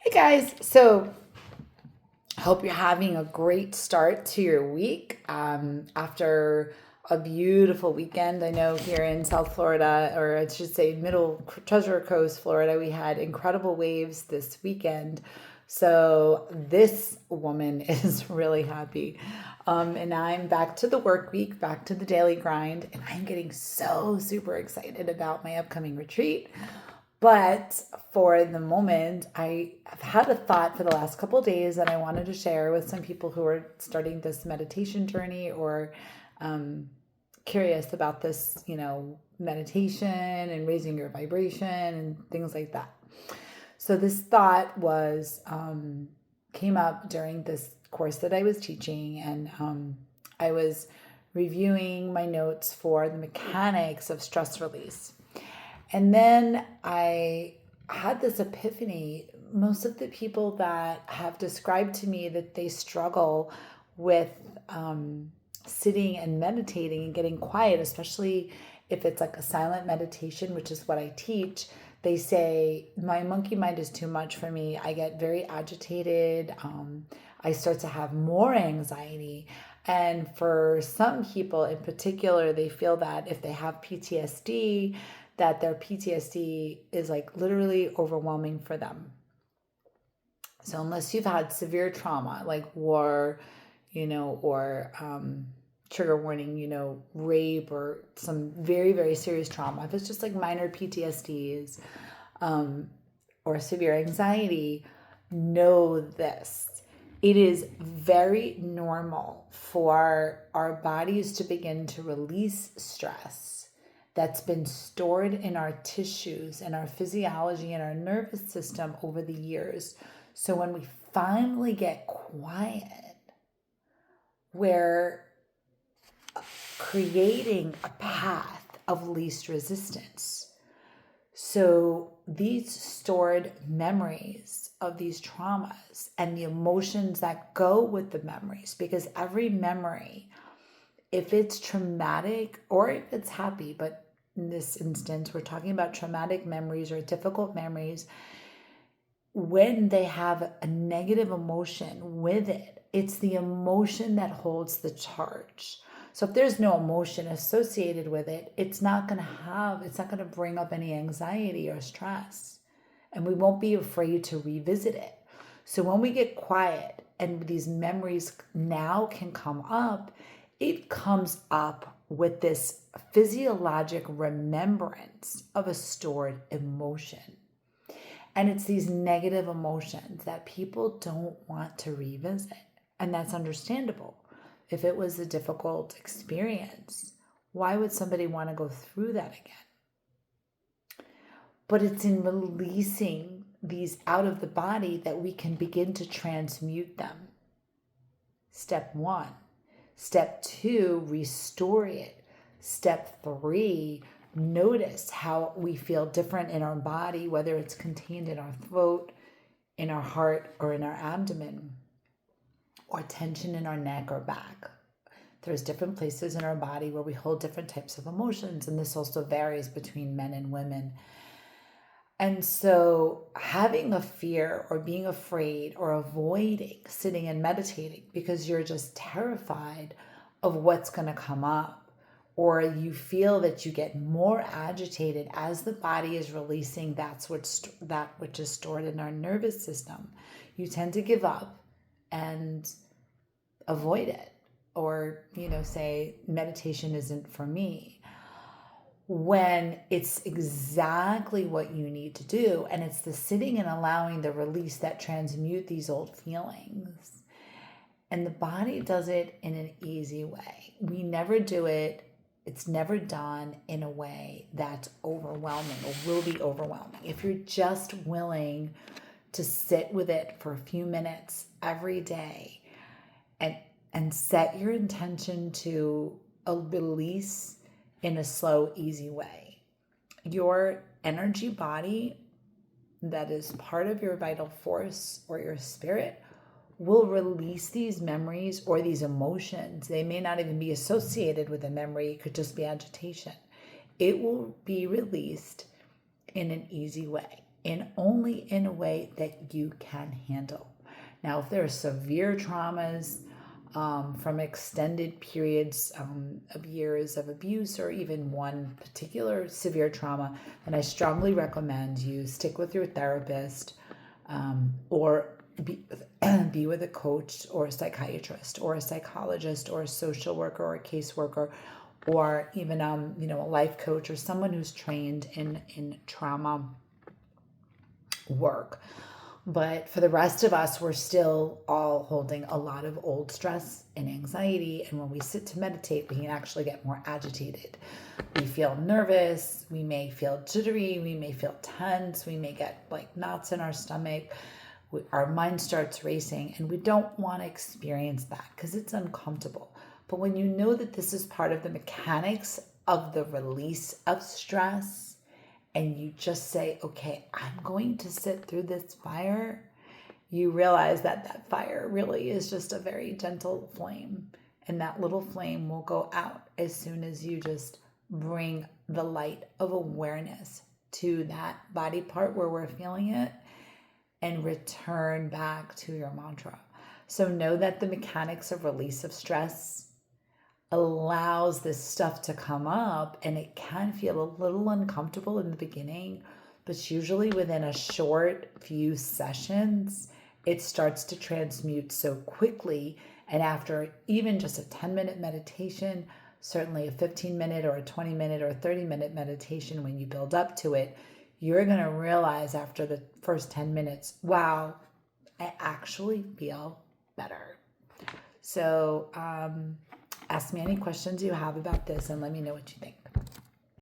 Hey guys, so I hope you're having a great start to your week after a beautiful weekend. I know here in South Florida, or I should say Middle Treasure Coast, Florida, we had incredible waves this weekend. So this woman is really happy. And I'm back to the work week, back to the daily grind, and I'm getting so super excited about my upcoming retreat. But for the moment, I have had a thought for the last couple of days that I wanted to share with some people who are starting this meditation journey or curious about this, meditation and raising your vibration and things like that. So this thought was came up during this course that I was teaching, and I was reviewing my notes for the mechanics of stress release. And then I had this epiphany. Most of the people that have described to me that they struggle with sitting and meditating and getting quiet, especially if it's like a silent meditation, which is what I teach, they say, my monkey mind is too much for me. I get very agitated. I start to have more anxiety. And for some people in particular, they feel that if they have PTSD, that their PTSD is like literally overwhelming for them. So unless you've had severe trauma like war, or trigger warning, rape or some very, very serious trauma, if it's just like minor PTSDs or severe anxiety, know this. It is very normal for our bodies to begin to release stress that's been stored in our tissues and our physiology and our nervous system over the years. So when we finally get quiet, we're creating a path of least resistance. So these stored memories of these traumas and the emotions that go with the memories, because every memory, if it's traumatic or if it's happy, but in this instance, we're talking about traumatic memories or difficult memories, when they have a negative emotion with it, it's the emotion that holds the charge. So if there's no emotion associated with it, it's not going to bring up any anxiety or stress. And we won't be afraid to revisit it. So when we get quiet and these memories now can come up, it comes up with this physiologic remembrance of a stored emotion. And it's these negative emotions that people don't want to revisit. And that's understandable. If it was a difficult experience, why would somebody want to go through that again? But it's in releasing these out of the body that we can begin to transmute them. Step 1. Step 2, restore it. Step 3, notice how we feel different in our body, whether it's contained in our throat, in our heart, or in our abdomen, or tension in our neck or back. There's different places in our body where we hold different types of emotions, and this also varies between men and women. And so having a fear or being afraid or avoiding sitting and meditating because you're just terrified of what's going to come up, or you feel that you get more agitated as the body is releasing that which is stored in our nervous system, you tend to give up and avoid it, or say meditation isn't for me, when it's exactly what you need to do. And it's the sitting and allowing the release that transmute these old feelings. And the body does it in an easy way. We never do it. It's never done in a way that's overwhelming or will be overwhelming. If you're just willing to sit with it for a few minutes every day and set your intention to a release in a slow, easy way, your energy body that is part of your vital force or your spirit will release these memories or these emotions. They may not even be associated with a memory. It could just be agitation. It will be released in an easy way. only in a way that you can handle. Now, if there are severe traumas from extended periods of years of abuse, or even one particular severe trauma, then I strongly recommend you stick with your therapist, or be with a coach or a psychiatrist or a psychologist or a social worker or a caseworker, or even a life coach or someone who's trained in trauma work. But for the rest of us, we're still all holding a lot of old stress and anxiety. And when we sit to meditate, we can actually get more agitated. We feel nervous. We may feel jittery. We may feel tense. We may get like knots in our stomach. Our mind starts racing, and we don't want to experience that because it's uncomfortable. But when you know that this is part of the mechanics of the release of stress, and you just say, okay, I'm going to sit through this fire, you realize that that fire really is just a very gentle flame. And that little flame will go out as soon as you just bring the light of awareness to that body part where we're feeling it and return back to your mantra. So know that the mechanics of release of stress allows this stuff to come up, and it can feel a little uncomfortable in the beginning, but usually within a short few sessions, it starts to transmute so quickly. And after even just a 10-minute meditation, certainly a 15-minute or a 20-minute or a 30-minute meditation, when you build up to it, you're going to realize after the first 10 minutes, wow, I actually feel better. So, ask me any questions you have about this and let me know what you think.